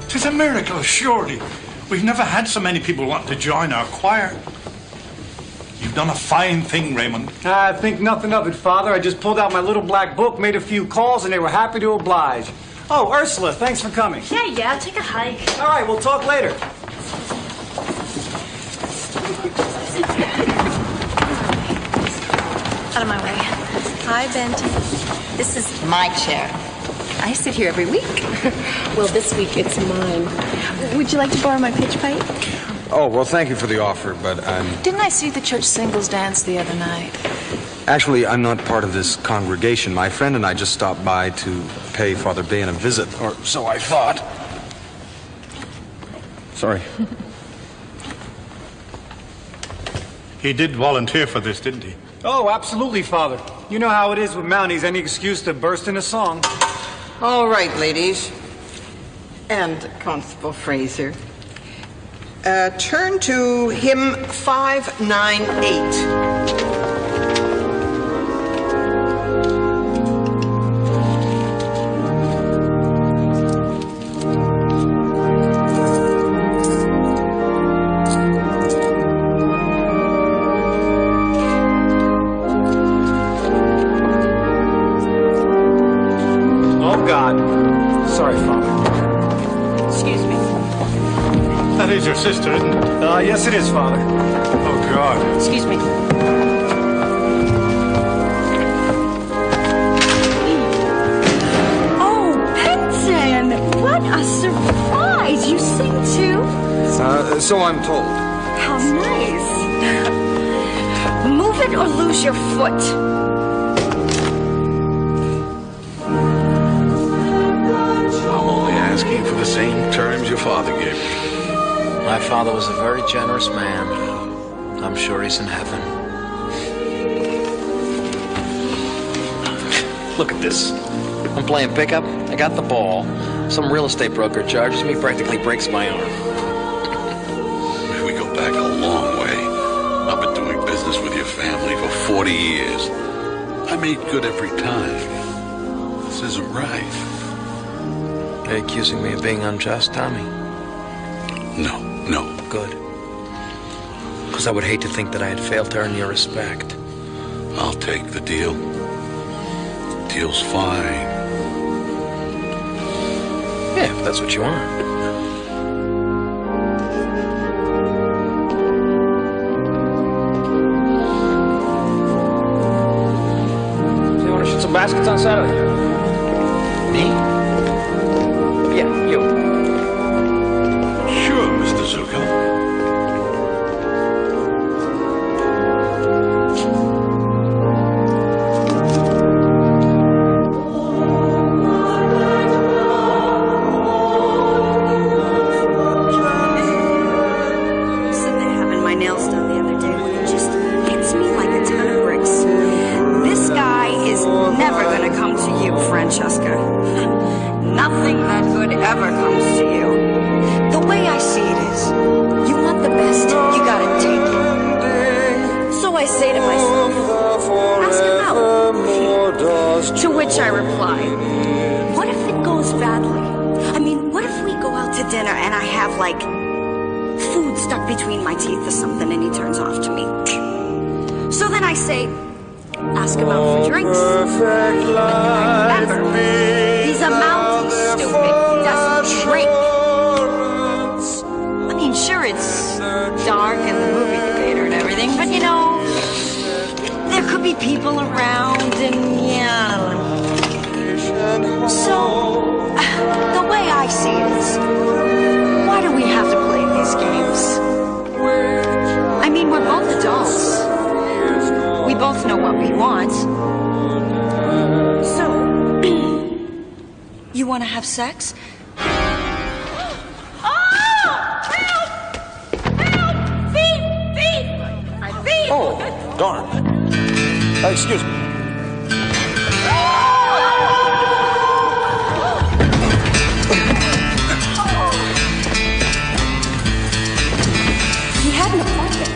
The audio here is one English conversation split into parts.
'Tis a miracle, surely. We've never had so many people want to join our choir. You've done a fine thing, Raymond. I think nothing of it, Father. I just pulled out my little black book, made a few calls, and they were happy to oblige. Oh, Ursula, thanks for coming. Yeah, I'll take a hike. All right, we'll talk later. Out of my way. Hi, Benton. This is my chair. I sit here every week. Well, this week it's mine. Would you like to borrow my pitch pipe? Oh, well, thank you for the offer, but Didn't I see the church singles dance the other night? actually, I'm not part of this congregation. My friend and I just stopped by to pay Father Bain a visit, or so I thought. Sorry. He did volunteer for this, didn't he? Oh, absolutely, Father. You know how it is with Mounties. Any excuse to burst in a song. All right, ladies. And Constable Fraser. Turn to hymn 598. Your sister, isn't it? Yes, it is, Father. Oh, God. Excuse me. Oh, Benton! What a surprise! You sing too? So I'm told. How nice. Move it or lose your foot. I'm only asking for the same terms your father gave me. My father was a very generous man. I'm sure he's in heaven. Look at this. I'm playing pickup. I got the ball. Some real estate broker charges me, practically breaks my arm. We go back a long way. I've been doing business with your family for 40 years. I made good every time. This isn't right. Are you accusing me of being unjust, Tommy? No. Good. Because I would hate to think that I had failed to earn your respect. I'll take the deal. Deal's fine. Yeah, if that's what you want. So you want to shoot some baskets on Saturday? Me? Yeah, you. Sure, Mr. Zuko. Nothing that good ever comes to you. The way I see it is, you want the best, you gotta take it. So I say to myself, ask him out. To which I reply, what if it goes badly? I mean, what if we go out to dinner and I have, like, food stuck between my teeth or something and he turns off to me? So then I say, ask him out for drinks. Remember, he's a Mountie, stupid. He doesn't drink. I mean, sure, it's dark in the movie theater and everything, but you know, there could be people around and yeah. So, the way I see it is, why do we have to play these games? I mean, we're both adults. We both know what we want. So, you want to have sex? Oh! Help! Help! Thief! Thief! Thief! Oh, darn. Excuse me. He had an appointment.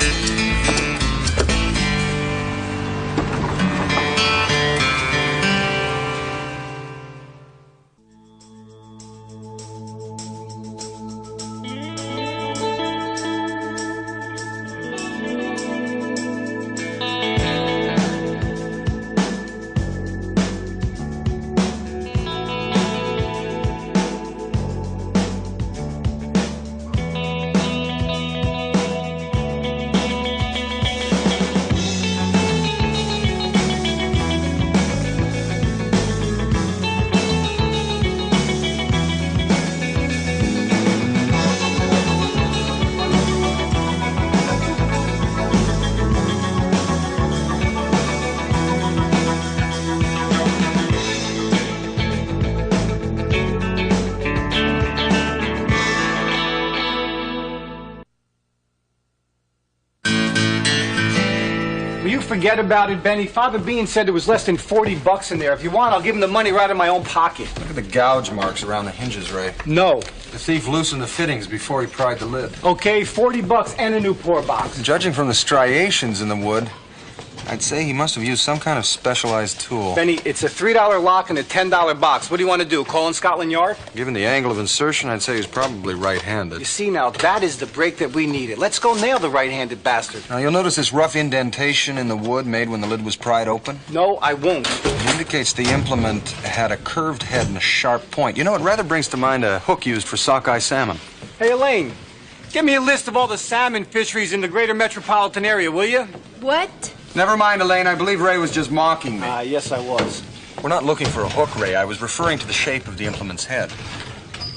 forget about it, Benny. Father Bean said there was less than 40 bucks in there. If you want, I'll give him the money right in my own pocket. Look at the gouge marks around the hinges, Ray. No. The thief loosened the fittings before he pried the lid. Okay, 40 bucks and a new pour box. Judging from the striations in the wood, I'd say he must have used some kind of specialized tool. Benny, it's a $3 lock and a $10 box. What do you want to do, call in Scotland Yard? Given the angle of insertion, I'd say he's probably right-handed. You see now, that is the break that we needed. Let's go nail the right-handed bastard. Now, you'll notice this rough indentation in the wood made when the lid was pried open. No, I won't. It indicates the implement had a curved head and a sharp point. You know, it rather brings to mind a hook used for sockeye salmon. Hey, Elaine, give me a list of all the salmon fisheries in the greater metropolitan area, will you? What? Never mind, Elaine. I believe Ray was just mocking me. Yes, I was. We're not looking for a hook, Ray. I was referring to the shape of the implement's head.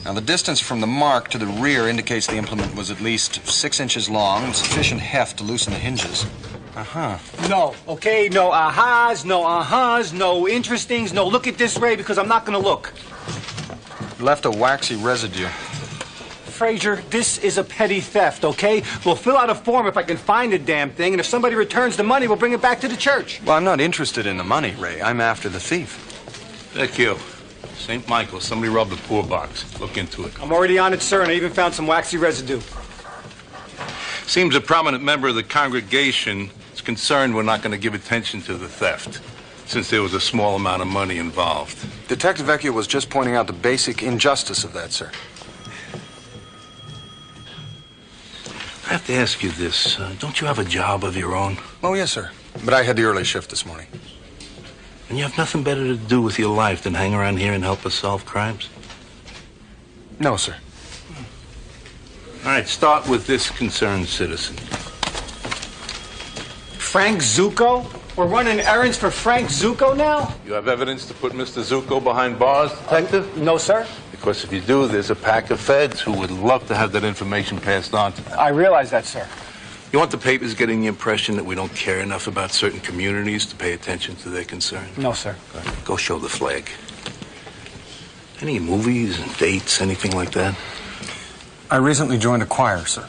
Now, the distance from the mark to the rear indicates the implement was at least 6 inches long, with sufficient heft to loosen the hinges. Uh-huh. No, okay? No ahas, no uh-huhs, no interestings, no look at this, Ray, because I'm not going to look. Left a waxy residue. Fraser, this is a petty theft, okay? We'll fill out a form if I can find the damn thing, and if somebody returns the money, we'll bring it back to the church. Well, I'm not interested in the money, Ray. I'm after the thief. Thank you. St. Michael, somebody robbed a poor box. Look into it. I'm already on it, sir, and I even found some waxy residue. Seems a prominent member of the congregation is concerned we're not going to give attention to the theft, since there was a small amount of money involved. Detective Vecchio was just pointing out the basic injustice of that, sir. I have to ask you this. Don't you have a job of your own? Oh, yes, sir. But I had the early shift this morning. And you have nothing better to do with your life than hang around here and help us solve crimes? No, sir. All right, start with this concerned citizen. Frank Zucco? We're running errands for Frank Zucco now? You have evidence to put Mr. Zucco behind bars, detective? No, sir. Because if you do, there's a pack of feds who would love to have that information passed on to them. I realize that, sir. You want the papers getting the impression that we don't care enough about certain communities to pay attention to their concerns? No, sir. Go show the flag. Any movies and dates, anything like that? I recently joined a choir, sir.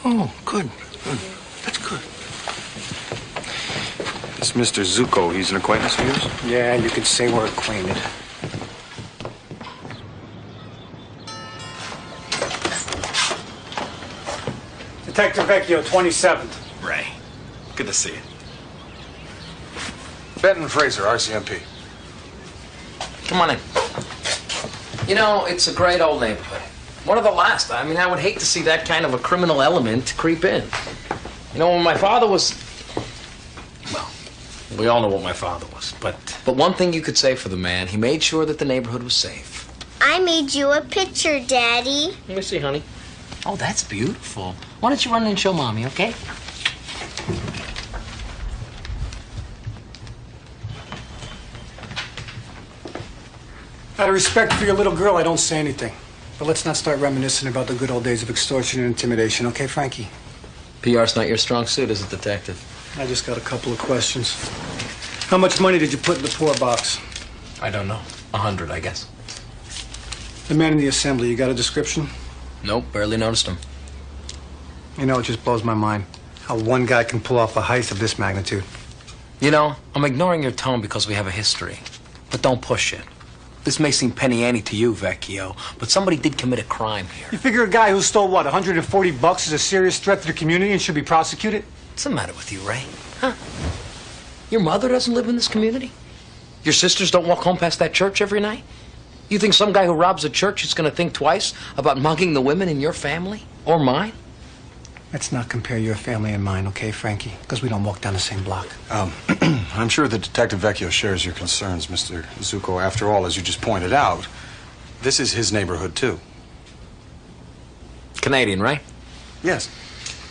Oh, good. Good. That's good. This Mr. Zucco, he's an acquaintance of yours? Yeah, you could say we're acquainted. Detective Vecchio, 27th. Ray, good to see you. Benton Fraser, RCMP. Come on in. You know, it's a great old neighborhood. One of the last. I mean, I would hate to see that kind of a criminal element creep in. You know, when my father was... Well, we all know what my father was, but one thing you could say for the man, he made sure that the neighborhood was safe. I made you a picture, Daddy. Let me see, honey. Oh, that's beautiful. Why don't you run in and show Mommy, okay? Out of respect for your little girl, I don't say anything. But let's not start reminiscing about the good old days of extortion and intimidation, okay, Frankie? PR's not your strong suit, is it, Detective? I just got a couple of questions. How much money did you put in the poor box? I don't know. 100, I guess. The man in the assembly, you got a description? Nope, barely noticed him. You know, it just blows my mind how one guy can pull off a heist of this magnitude. You know, I'm ignoring your tone because we have a history. But don't push it. This may seem penny ante to you, Vecchio, but somebody did commit a crime here. You figure a guy who stole, what, 140 bucks is a serious threat to the community and should be prosecuted? What's the matter with you, Ray? Huh? Your mother doesn't live in this community? Your sisters don't walk home past that church every night? You think some guy who robs a church is going to think twice about mugging the women in your family? Or mine? Let's not compare your family and mine, okay, Frankie? Because we don't walk down the same block. I'm sure that Detective Vecchio shares your concerns, Mr. Zucco. After all, as you just pointed out, this is his neighborhood, too. Canadian, right? Yes.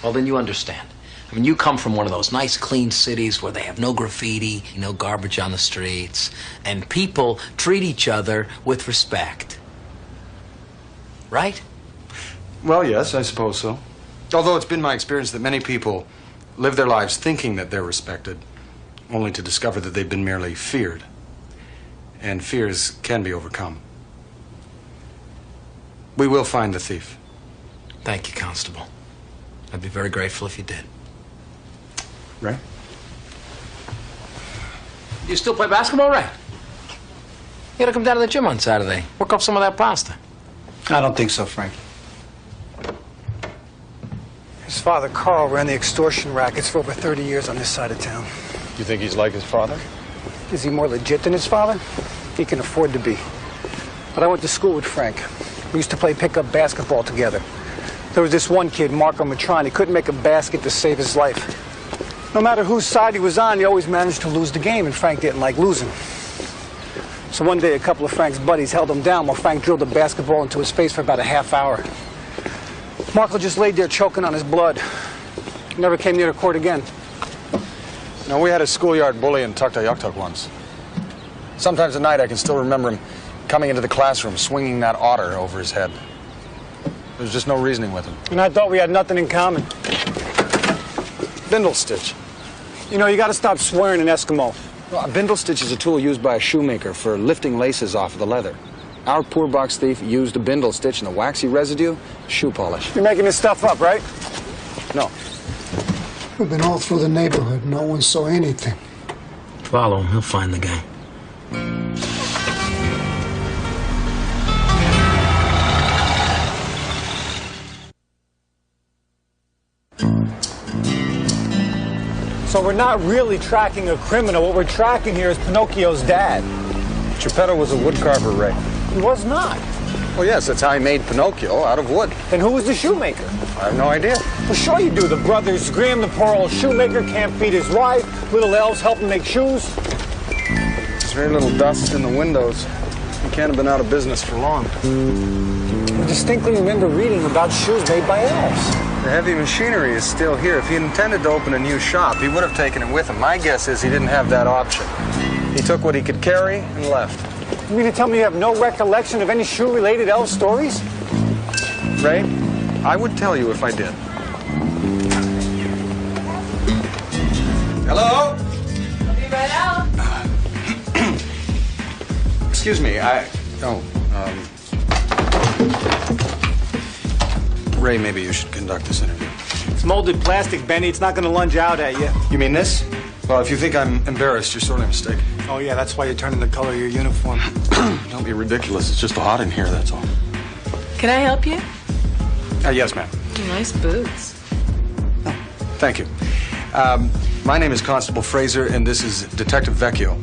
Well, then you understand. I mean, you come from one of those nice, clean cities where they have no graffiti, no garbage on the streets, and people treat each other with respect. Right? Well, yes, I suppose so. Although it's been my experience that many people live their lives thinking that they're respected, only to discover that they've been merely feared. And fears can be overcome. We will find the thief. Thank you, Constable. I'd be very grateful if you did. Ray? You still play basketball, Ray? You gotta come down to the gym on Saturday. Work up some of that pasta. I don't think so, Frankie. His father, Carl, ran the extortion rackets for over 30 years on this side of town. You think he's like his father? Is he more legit than his father? He can afford to be. But I went to school with Frank. We used to play pickup basketball together. There was this one kid, Marco Matron. He couldn't make a basket to save his life. No matter whose side he was on, he always managed to lose the game, and Frank didn't like losing. So one day, a couple of Frank's buddies held him down while Frank drilled a basketball into his face for about a half hour. Marco just laid there choking on his blood. He never came near the court again. You know, we had a schoolyard bully in Tuktoyaktuk once. Sometimes at night, I can still remember him coming into the classroom, swinging that otter over his head. There was just no reasoning with him. And I thought we had nothing in common. Bindle stitch. You know, you gotta stop swearing in Eskimo. Well, a bindle stitch is a tool used by a shoemaker for lifting laces off of the leather. Our poor box thief used a bindle stitch and the waxy residue, shoe polish. You're making this stuff up, right? No. We've been all through the neighborhood. No one saw anything. Follow him. He'll find the guy. So we're not really tracking a criminal. What we're tracking here is Pinocchio's dad. Geppetto was a woodcarver, Ray. He was not. Well, yes, that's how he made Pinocchio, out of wood. Then who was the shoemaker? I have no idea. Well, sure you do. The brothers Grimm, the poor old shoemaker, can't feed his wife. Little elves help him make shoes. There's very little dust in the windows. He can't have been out of business for long. I distinctly remember reading about shoes made by elves. The heavy machinery is still here. If he intended to open a new shop, he would have taken it with him. My guess is he didn't have that option. He took what he could carry and left. You mean to tell me you have no recollection of any shoe-related elf stories? Ray, I would tell you if I did. Hello? I'll be right out. Excuse me, Ray, maybe you should conduct this interview. It's molded plastic, Benny. It's not going to lunge out at you. You mean this? Well, if you think I'm embarrassed, you're sorely mistaken. Oh, yeah, that's why you're turning the color of your uniform. Don't be ridiculous. It's just hot in here, that's all. Can I help you? Yes, ma'am. Nice boots. Thank you. My name is Constable Fraser, and this is Detective Vecchio.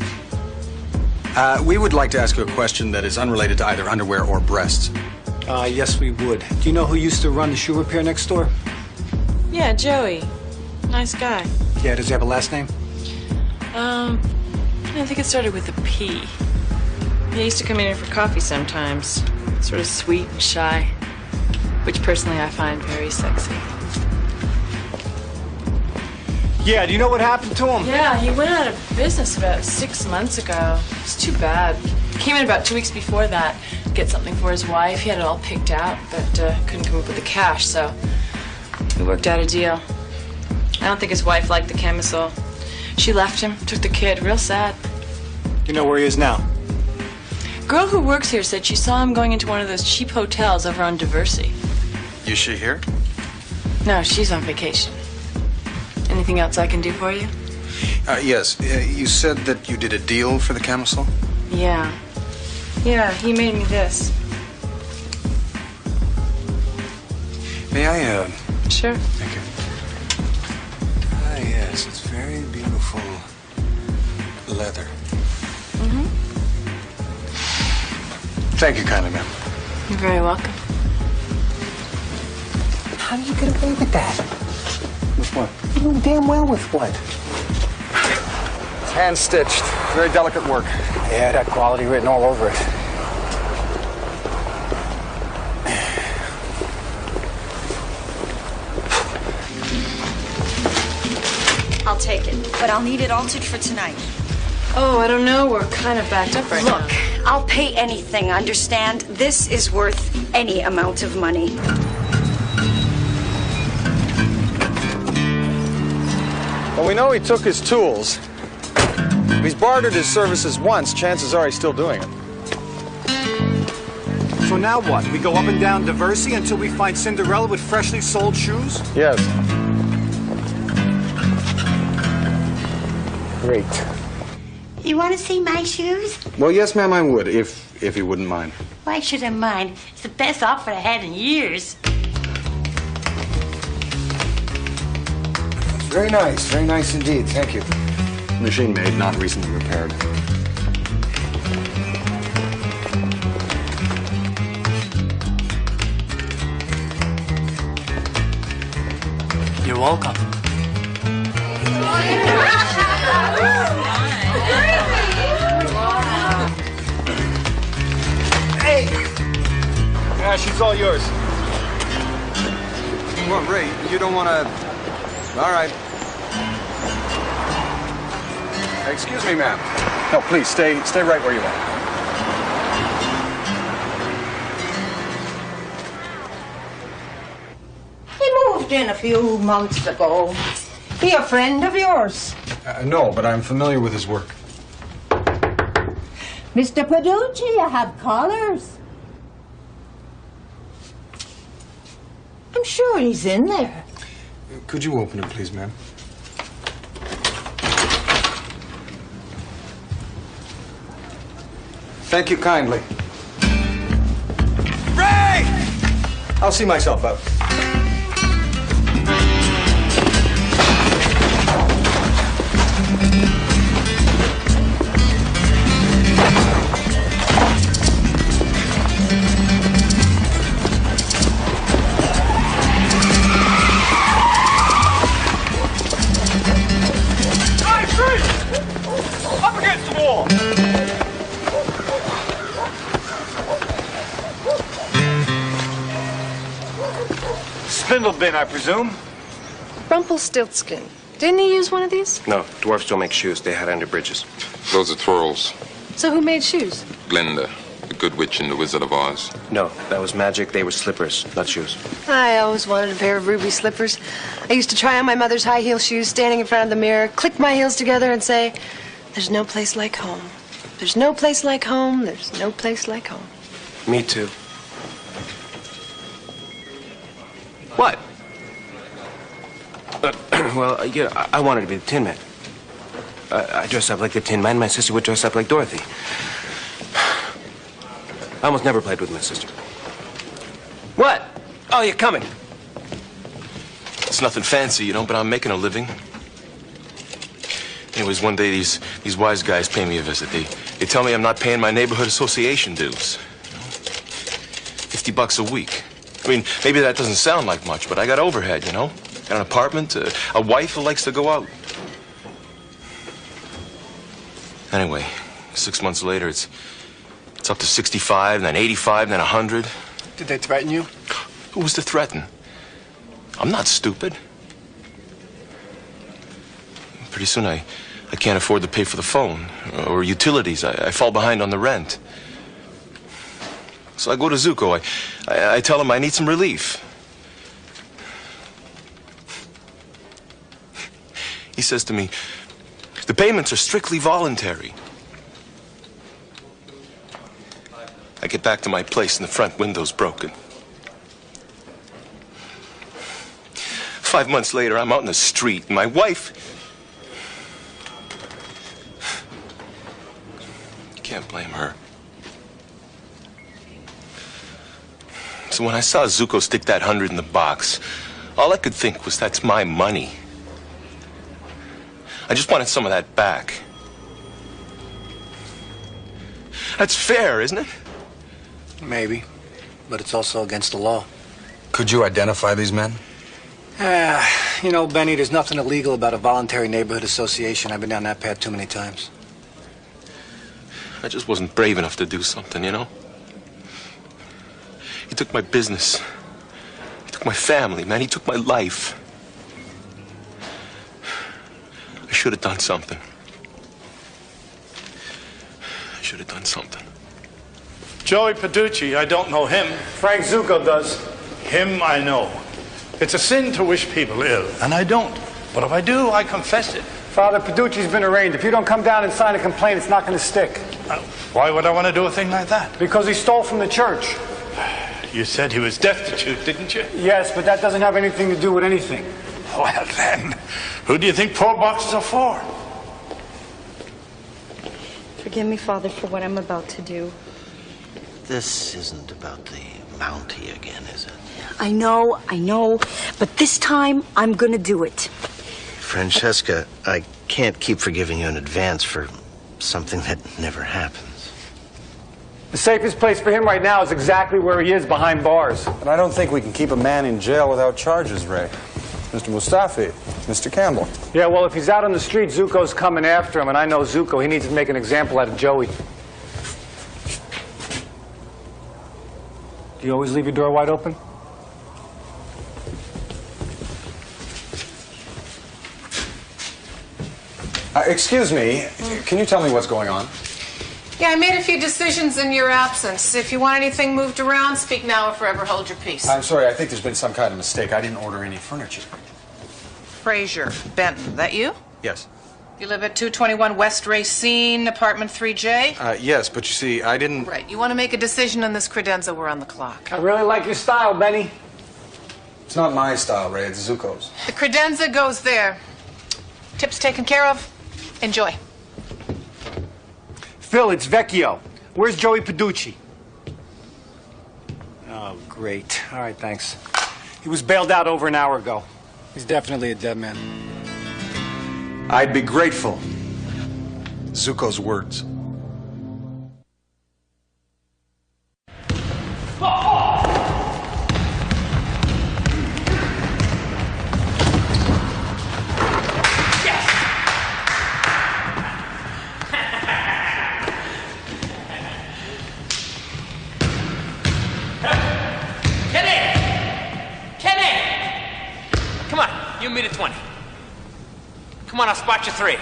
We would like to ask you a question that is unrelated to either underwear or breasts. Yes, we would. Do you know who used to run the shoe repair next door? Yeah, Joey. Nice guy. Yeah, does he have a last name? I think it started with a P. He used to come in here for coffee sometimes. Sort of sweet and shy, which personally I find very sexy. Yeah, do you know what happened to him? Yeah, he went out of business about 6 months ago. It's too bad. Came in about 2 weeks before that, get something for his wife. He had it all picked out, but couldn't come up with the cash, so we worked out a deal. I don't think his wife liked the camisole. She left him, took the kid, real sad. You know where he is now? Girl who works here said she saw him going into one of those cheap hotels over on Diversey. Is she here? No, she's on vacation. Anything else I can do for you? Yes. You said that you did a deal for the camisole? Yeah. Yeah, he made me this. May I, Sure. Thank you. Ah, yes, it's very beautiful leather. Mm-hmm. Thank you kindly, ma'am. You're very welcome. How did you get away with that? With what? You know damn well with what? It's hand-stitched. Very delicate work. Yeah, that quality written all over it. I'll take it, but I'll need it altered for tonight. Oh, I don't know. We're kind of backed up right now. Look, I'll pay anything, understand? This is worth any amount of money. Well, we know he took his tools. If he's bartered his services once, chances are he's still doing it. So now what? We go up and down Diversey until we find Cinderella with freshly sold shoes? Yes. Great. You want to see my shoes? Well, yes, ma'am, I would, if you wouldn't mind. Why should I mind? It's the best offer I had in years. Very nice indeed. Thank you. Machine made, not recently repaired. You're welcome. Hey! Yeah, she's all yours. What, Ray? You don't want to... All right. Excuse me, ma'am. No, please, stay right where you are. He moved in a few months ago. He a friend of yours? No, but I'm familiar with his work. Mr. Paducci, I have callers. I'm sure he's in there. Could you open it, please, ma'am? Thank you kindly. Ray! I'll see myself out. Up against the wall! Spindle bin, I presume? Rumpelstiltskin. Didn't he use one of these? No, dwarfs don't make shoes. They had under bridges. Those are twirls. So who made shoes? Glinda, the Good Witch in The Wizard of Oz. No, that was magic. They were slippers, not shoes. I always wanted a pair of ruby slippers. I used to try on my mother's high heel shoes, standing in front of the mirror, click my heels together and say, "There's no place like home. There's no place like home. There's no place like home." Me too. What? Well, yeah, I wanted to be the Tin Man. I dressed up like the Tin Man. My sister would dress up like Dorothy. I almost never played with my sister. What? Oh, you're coming. It's nothing fancy, you know, but I'm making a living. Anyways, one day these wise guys pay me a visit. They tell me I'm not paying my neighborhood association dues. $50 a week. I mean, maybe that doesn't sound like much, but I got overhead, you know? Got an apartment, a wife who likes to go out. Anyway, 6 months later, it's up to 65, then 85, then 100. Did they threaten you? Who was to threaten? I'm not stupid. Pretty soon I can't afford to pay for the phone or utilities. I fall behind on the rent. So I go to Zuko. I tell him I need some relief. He says to me, the payments are strictly voluntary. I get back to my place and the front window's broken. 5 months later, I'm out in the street and my wife... You can't blame her. So when I saw Zuko stick that 100 in the box, all I could think was that's my money. I just wanted some of that back. That's fair, isn't it? Maybe, but it's also against the law. Could you identify these men? You know, Benny, there's nothing illegal about a voluntary neighborhood association. I've been down that path too many times. I just wasn't brave enough to do something, you know? He took my business. He took my family, man. He took my life. I should have done something. I should have done something. Joey Paducci, I don't know him. Frank Zuko does. Him I know. It's a sin to wish people ill, and I don't. But if I do, I confess it. Father Paducci's been arraigned. If you don't come down and sign a complaint, it's not going to stick. Why would I want to do a thing like that? Because he stole from the church. You said he was destitute, didn't you? Yes, but that doesn't have anything to do with anything. Well, then, who do you think poor boxes are for? Forgive me, Father, for what I'm about to do. This isn't about the Mountie again, is it? I know, but this time I'm gonna do it. Francesca, I can't keep forgiving you in advance for something that never happens. The safest place for him right now is exactly where he is, behind bars. But I don't think we can keep a man in jail without charges, Ray. Mr. Mustafi, Mr. Campbell. Yeah, well, if he's out on the street, Zuko's coming after him, and I know Zuko. He needs to make an example out of Joey. Do you always leave your door wide open? Excuse me, can you tell me what's going on? Yeah, I made a few decisions in your absence. If you want anything moved around, speak now or forever hold your peace. I'm sorry, I think there's been some kind of mistake. I didn't order any furniture. Fraser, Benton, that you? Yes. You live at 221 West Racine, apartment 3J? Yes, but you see, I didn't... Right, you want to make a decision on this credenza, we're on the clock. I really like your style, Benny. It's not my style, Ray, it's Zuko's. The credenza goes there. Tips taken care of. Enjoy. Phil, it's Vecchio. Where's Joey Peducci? Oh, great. All right, thanks. He was bailed out over an hour ago. He's definitely a dead man. I'd be grateful. Zuko's words. You meet at 20. Come on, I'll spot you 3.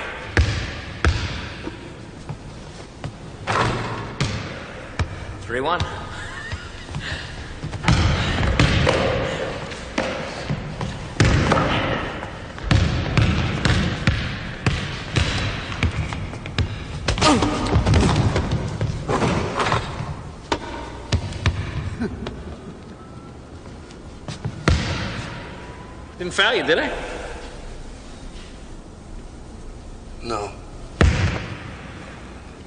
Three, 1. Didn't foul you, did I? No.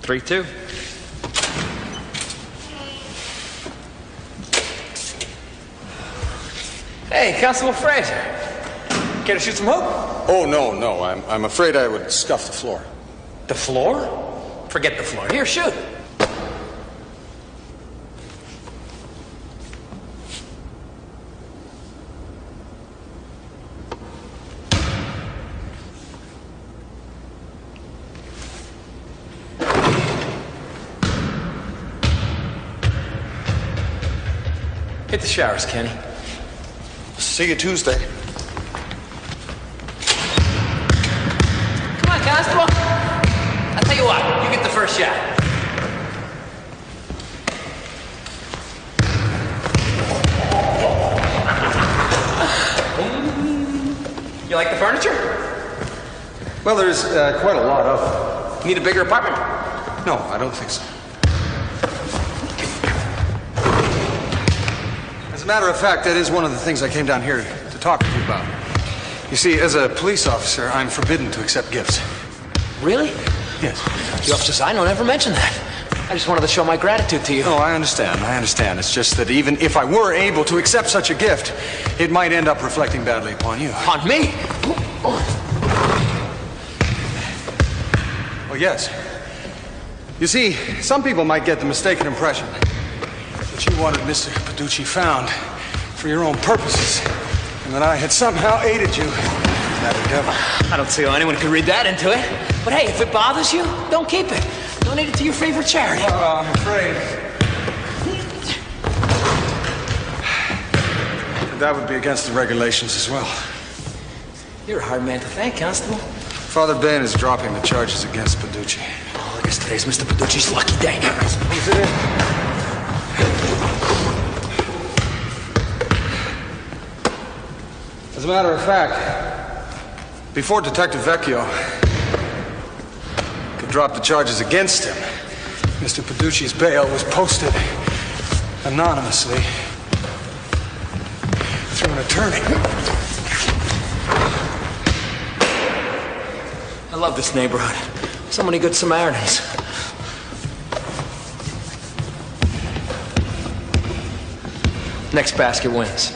3-2. Hey, Constable Fraser. Care to shoot some hoop? Oh, no. I'm afraid I would scuff the floor. The floor? Forget the floor. Here, shoot. Hit the showers, Kenny. See you Tuesday. Come on, Constable. I'll tell you what, you get the first shot. You like the furniture? Well, there's quite a lot of it. Need a bigger apartment? No, I don't think so. As a matter of fact, that is one of the things I came down here to talk to you about. You see, as a police officer, I'm forbidden to accept gifts. Really? Yes. The officers I know never mentioned that. I just wanted to show my gratitude to you. No, I understand. It's just that even if I were able to accept such a gift, it might end up reflecting badly upon you. On me? Well, yes. You see, some people might get the mistaken impression that you wanted Mr. Peducci found for your own purposes, and that I had somehow aided you in that endeavor. I don't see how anyone could read that into it. But hey, if it bothers you, don't keep it. Donate it to your favorite charity. I'm afraid that would be against the regulations as well. You're a hard man to thank, Constable. Father Ben is dropping the charges against Peducci. Oh, I guess today's Mr. Peducci's lucky day. I suppose it is. As a matter of fact, before Detective Vecchio could drop the charges against him, Mr. Peducci's bail was posted anonymously through an attorney. I love this neighborhood. So many good Samaritans. Next basket wins.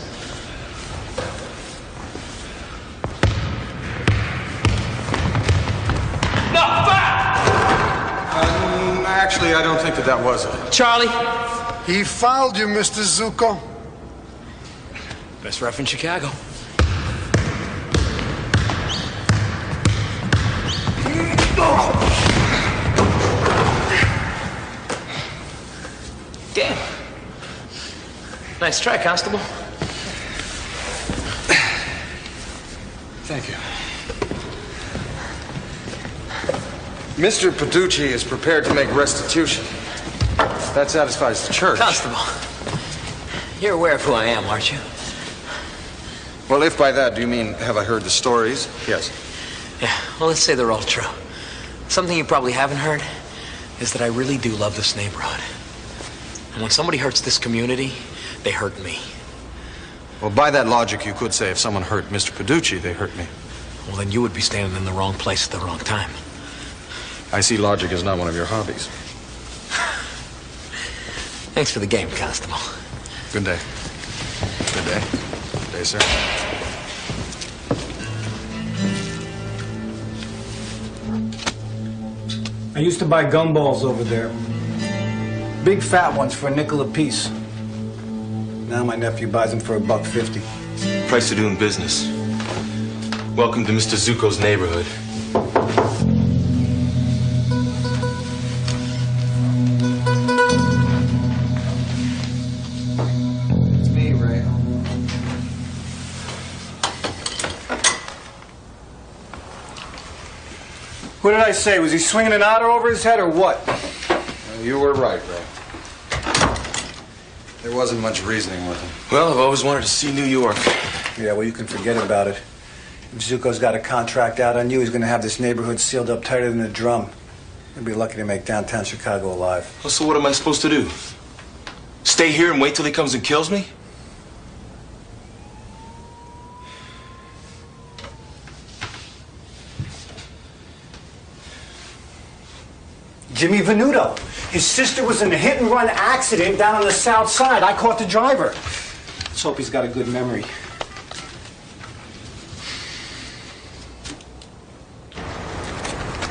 No, foul! Actually, I don't think that was it. Charlie? He fouled you, Mr. Zuko. Best ref in Chicago. Damn. Nice try, Constable. Thank you. Mr. Paducci is prepared to make restitution. That satisfies the church. Constable, you're aware of who I am, aren't you? Well, if by that do you mean, have I heard the stories? Yes. Yeah, well, let's say they're all true. Something you probably haven't heard is that I really do love this neighborhood. And when somebody hurts this community, they hurt me. Well, by that logic, you could say if someone hurt Mr. Paducci, they hurt me. Well, then you would be standing in the wrong place at the wrong time. I see logic is not one of your hobbies. Thanks for the game, Constable. Good day. Good day. Good day, sir. I used to buy gumballs over there. Big fat ones for a nickel apiece. Now my nephew buys them for $1.50. Price of doing business. Welcome to Mr. Zuko's neighborhood. It's me, Ray. What did I say? Was he swinging an otter over his head or what? You were right, Ray. There wasn't much reasoning with him. Well, I've always wanted to see New York. Yeah, well, you can forget about it. If Zuko's got a contract out on you, he's going to have this neighborhood sealed up tighter than a drum. You'll be lucky to make downtown Chicago alive. Well, so what am I supposed to do? Stay here and wait till he comes and kills me? Jimmy Venuto. His sister was in a hit-and-run accident down on the south side. I caught the driver. Let's hope he's got a good memory.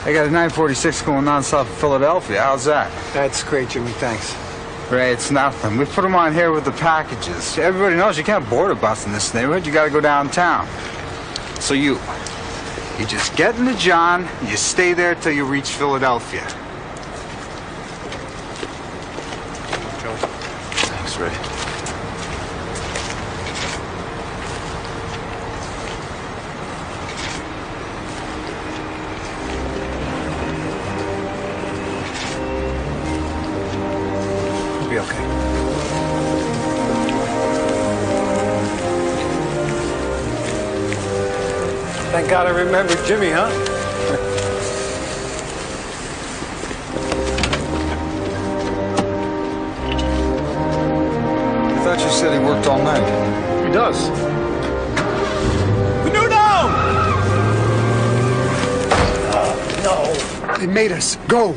I got a 946 going on south of Philadelphia. How's that? That's great, Jimmy. Thanks. Ray, it's nothing. We put them on here with the packages. Everybody knows you can't board a bus in this neighborhood. You got to go downtown. So you just get into John. You stay there till you reach Philadelphia. Thanks, Ray. You'll be okay. Thank God I remembered Jimmy, huh? I thought you said he worked all night. He does. No! They made us go.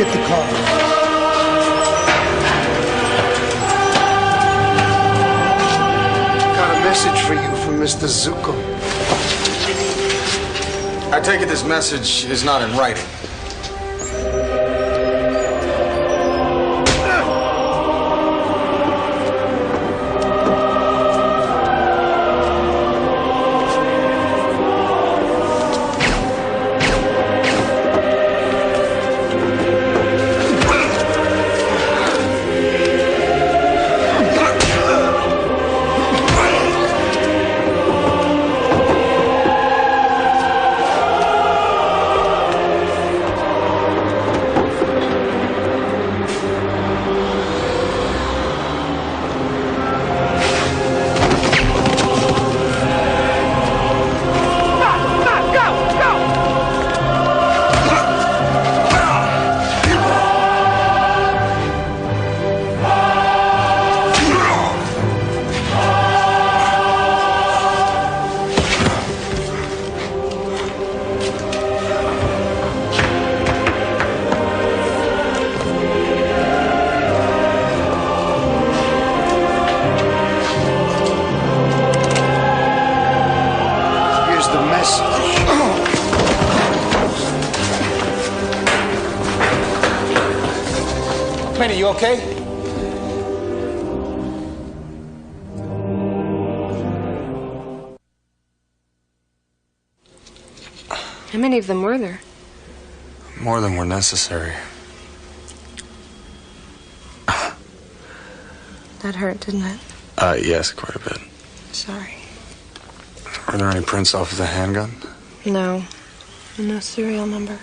get the car. Got a message for you from Mr. Zuko. I take it this message is not in writing. Are you okay? How many of them were there? More than were necessary. That hurt, didn't it? Yes, quite a bit. Sorry. Are there any prints off of the handgun? No. No serial number.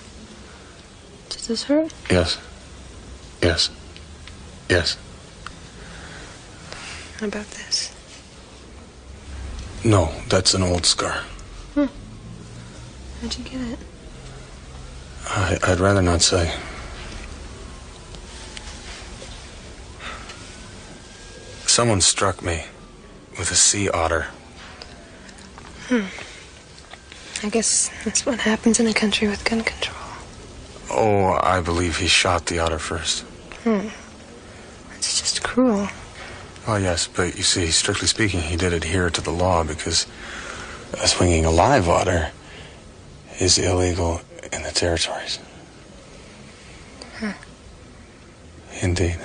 Does this hurt? Yes. Yes. Yes. How about this? No, that's an old scar. How'd you get it? I'd rather not say. Someone struck me with a sea otter. I guess that's what happens in a country with gun control. Oh, I believe he shot the otter first. It's just cruel. Oh, yes, but you see, strictly speaking, he did adhere to the law because swinging a live otter is illegal in the territories. Indeed.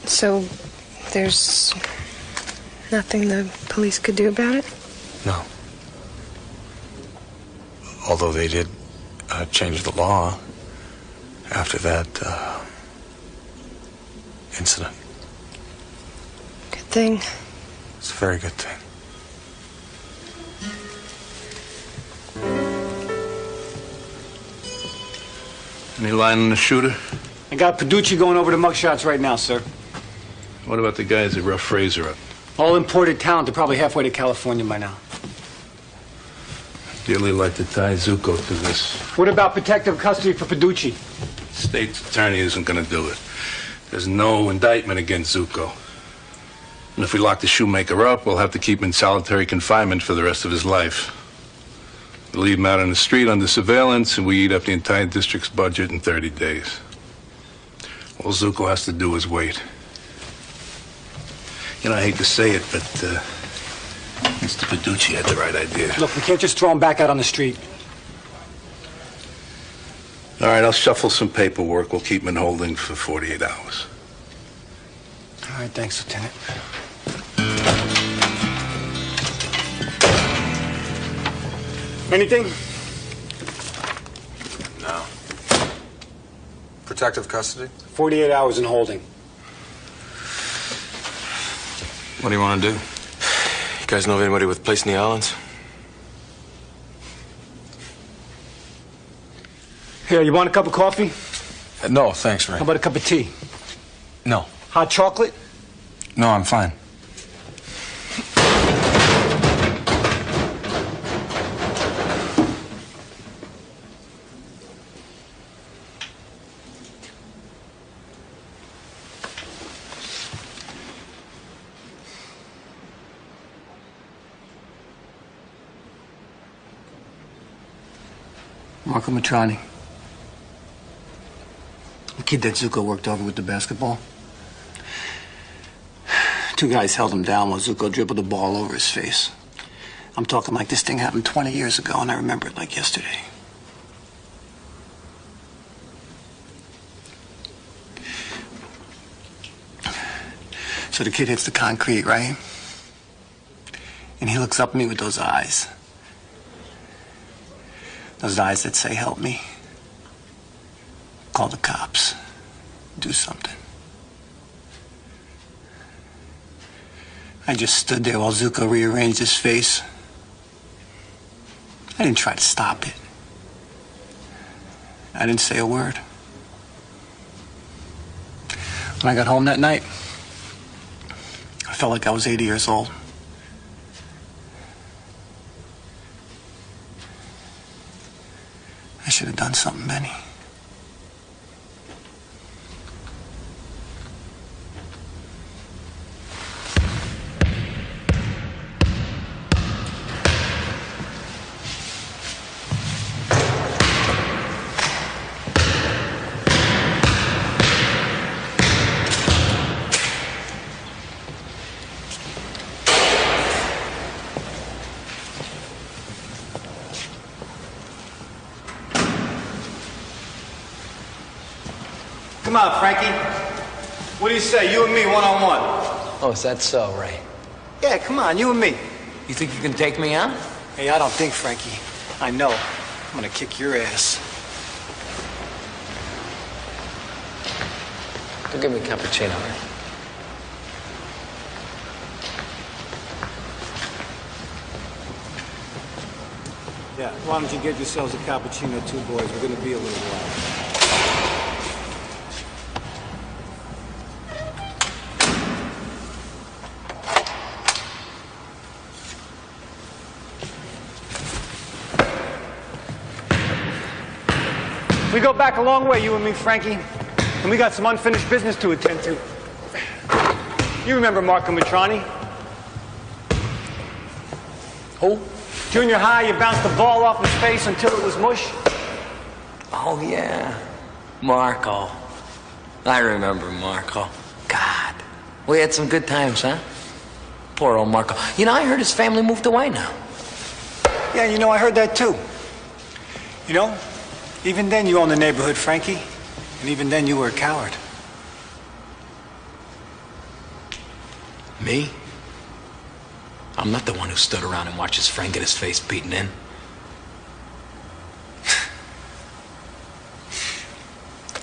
So, there's nothing the police could do about it? No. Although they did change the law after that incident. Good thing. It's a very good thing. Any line on the shooter? I got Paducci going over the mugshots right now, sir. What about the guys that roughed Fraser up? All imported talent. They're probably halfway to California by now. Dearly like to tie Zuko to this. What about protective custody for Paducci? State's attorney isn't going to do it. There's no indictment against Zuko. And if we lock the shoemaker up, we'll have to keep him in solitary confinement for the rest of his life. We leave him out on the street under surveillance, and we eat up the entire district's budget in 30 days. All Zuko has to do is wait. You know, I hate to say it, but Mr. Paducci had the right idea. Look, we can't just throw him back out on the street. All right, I'll shuffle some paperwork. We'll keep him in holding for 48 hours. All right, thanks, Lieutenant. Anything? No. Protective custody? 48 hours in holding. What do you want to do? You guys know of anybody with a place in the islands? Here, you want a cup of coffee? No, thanks, Ray. How about a cup of tea? No. Hot chocolate? No, I'm fine. Marco Matrani. kid that Zuko worked over with the basketball. Two guys held him down while Zuko dribbled the ball over his face. I'm talking like this thing happened 20 years ago, and I remember it like yesterday. So the kid hits the concrete, right? And he looks up at me with those eyes. Those eyes that say, help me. Call the cops. Do something. I just stood there while Zuko rearranged his face. I didn't try to stop it. I didn't say a word. When I got home that night, I felt like I was 80 years old. I should have done something, Benny. Come on, Frankie. What do you say? You and me, one-on-one. Oh, is that so, Ray? Yeah, come on, you and me. You think you can take me on? Hey, I don't think, Frankie. I know. I'm gonna kick your ass. Don't give me a cappuccino, Ray. Yeah, why don't you get yourselves a cappuccino too, boys? We're gonna be a little while. We go back a long way, you and me, Frankie. And we got some unfinished business to attend to. You remember Marco Matrani? Who? Junior high, you bounced the ball off his face until it was mush. Oh, yeah. Marco. I remember Marco. God. We had some good times, huh? Poor old Marco. You know, I heard his family moved away now. Yeah, you know, I heard that too. You know, even then you owned the neighborhood, Frankie. And even then you were a coward. Me? I'm not the one who stood around and watched his friend get his face beaten in.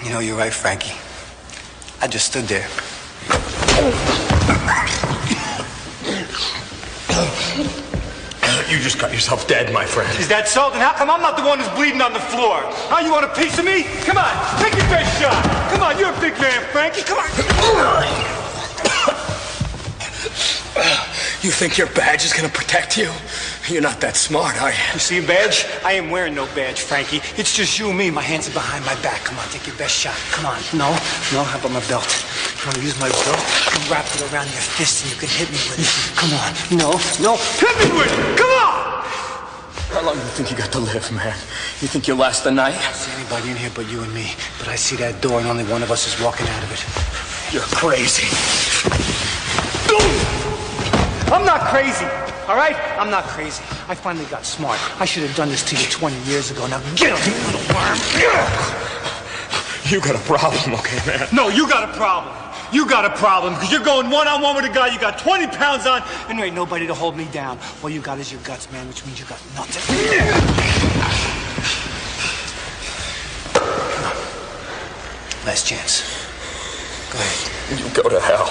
You know, you're right, Frankie. I just stood there. You just got yourself dead, my friend. Is that so? Then how come I'm not the one who's bleeding on the floor? Huh? You want a piece of me? Come on, take your best shot. Come on, you're a big man, Frankie. Come on. You think your badge is gonna protect you? You're not that smart, are you? You see a badge? I am wearing no badge, Frankie. It's just you and me. My hands are behind my back. Come on, take your best shot. Come on. No, how about my belt? You want to use my belt? I can wrap it around your fist and you can hit me with it. Come on. No. Hit me with it! Come on! How long do you think you got to live, man? You think you'll last the night? I don't see anybody in here but you and me. But I see that door and only one of us is walking out of it. You're crazy. I'm not crazy, all right? I'm not crazy. I finally got smart. I should have done this to you 20 years ago. Now get him, you little worm. You got a problem, okay, man? No, you got a problem. You got a problem because you're going one-on-one with a guy you got 20 pounds on and there ain't nobody to hold me down. All you got is your guts, man, which means you got nothing. Come on. Last chance. Go ahead. You go to hell.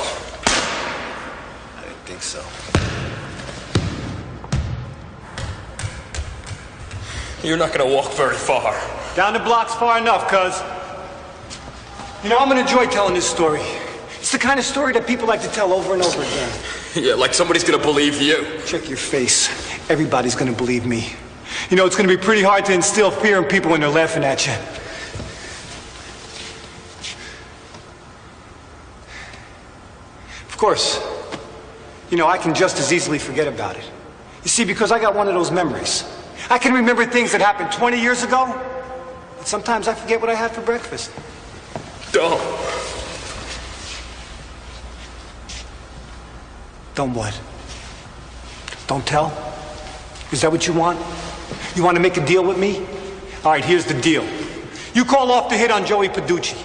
I didn't think so. You're not gonna walk very far. Down the block's far enough, cuz. You know, I'm gonna enjoy telling this story. It's the kind of story that people like to tell over and over again. Yeah, like somebody's gonna believe you. Check your face. Everybody's gonna believe me. You know, it's gonna be pretty hard to instill fear in people when they're laughing at you. Of course, you know, I can just as easily forget about it. You see, because I got one of those memories. I can remember things that happened 20 years ago, but sometimes I forget what I had for breakfast. Don't. Don't what? Don't tell? Is that what you want? You want to make a deal with me? All right, here's the deal. You call off the hit on Joey Paducci.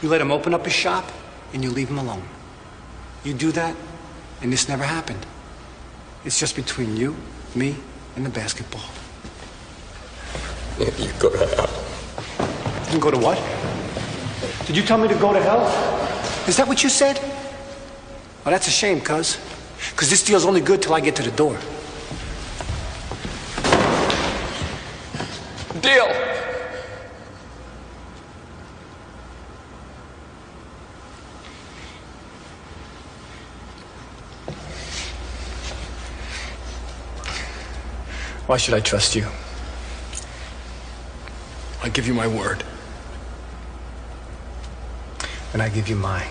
You let him open up his shop, and you leave him alone. You do that, and this never happened. It's just between you, me, and the basketball. You go to hell. You can go to what? Did you tell me to go to hell? Is that what you said? Well, that's a shame, cuz this deal's only good till I get to the door. Deal. Why should I trust you? I give you my word. And I give you mine.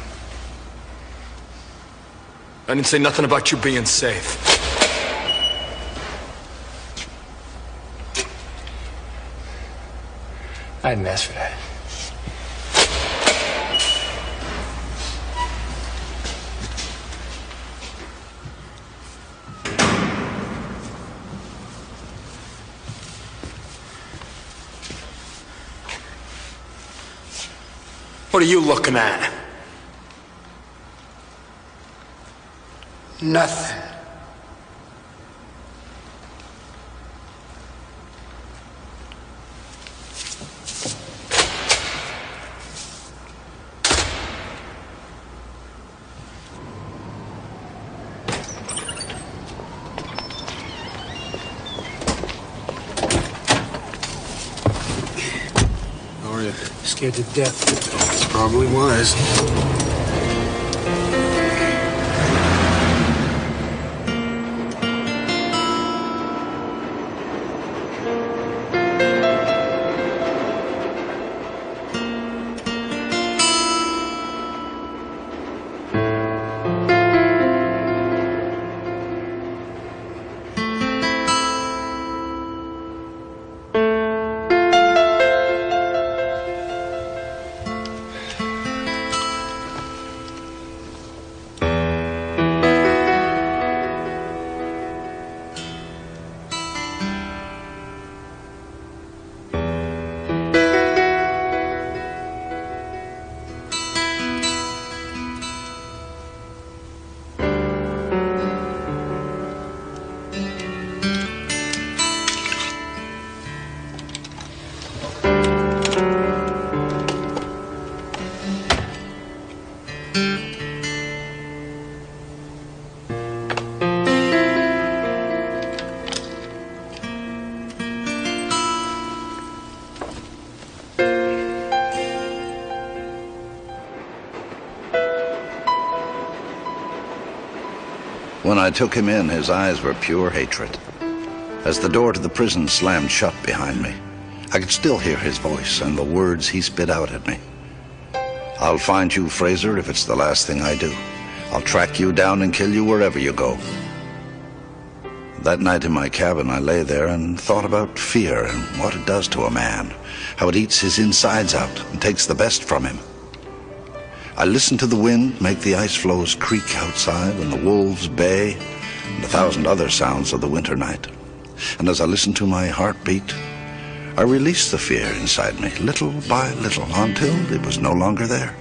I didn't say nothing about you being safe. I didn't ask for that. What are you looking at? Nothing. How are you? Scared to death. Probably was. When I took him in, his eyes were pure hatred. As the door to the prison slammed shut behind me, I could still hear his voice and the words he spit out at me. I'll find you, Fraser, if it's the last thing I do. I'll track you down and kill you wherever you go. That night in my cabin, I lay there and thought about fear and what it does to a man, how it eats his insides out and takes the best from him. I listened to the wind make the ice floes creak outside and the wolves bay and 1,000 other sounds of the winter night. And as I listened to my heartbeat, I released the fear inside me, little by little, until it was no longer there.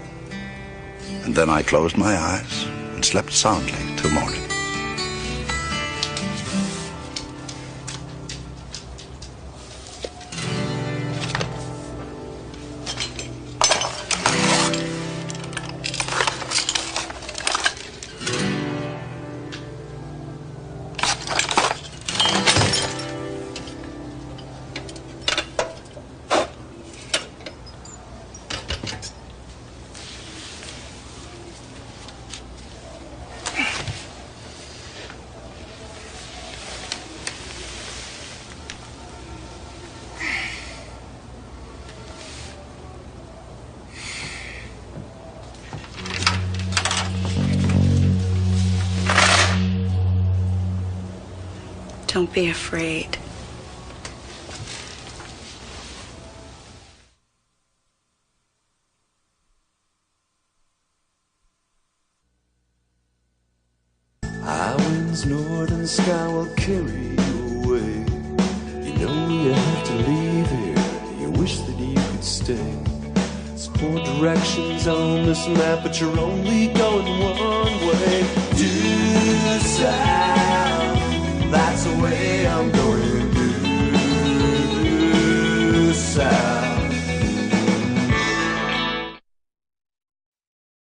And then I closed my eyes and slept soundly till morning. Don't be afraid. This northern sky will carry you away. You know you have to leave here. You wish that you could stay. There's 4 directions on this map, but you're only going one way. Due south.